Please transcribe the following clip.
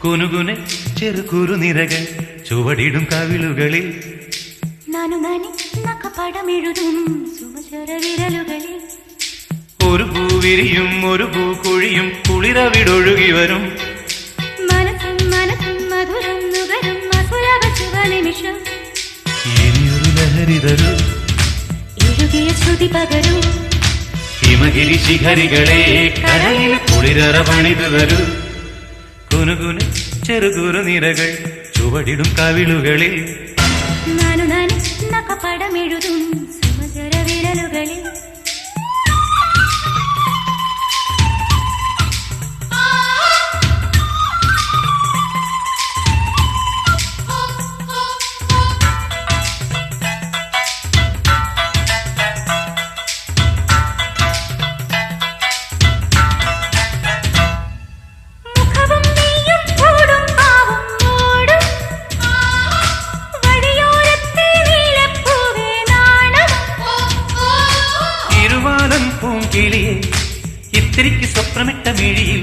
കുനുകുനെ ചെറുകുറു നിരകൾ ചുവടിടും കവിളുകളിൽ പടമെഴുതും സുമചര വിരലുകളിൽ ഒരു പൂവിരിയും ഒരു പൂക്കൊഴിയും കുളിരവിടൊഴുകി വരും മനസ്സും മനസ്സും മധുരം നുകരും മധുരവ ശുഭനിമിഷം ഇനിയൊരു ലഹരി തരൂ എഴുതിയ ശ്രുതി പകരൂ ഹിമഗിരി ശിഖരികളെ കരയിൽ കുളിരറ പണിതു തരൂ കുനുകുനെ ചെറുകുറു നിരകൾ ചുവടിടും കവിളുകളിൽ പടമെഴുതും സുമചര വിരലുകളിൽ പൂങ്കിളിയെ ഇത്തിരിക്ക് സ്വപ്നമിട്ട മിഴിയിൽ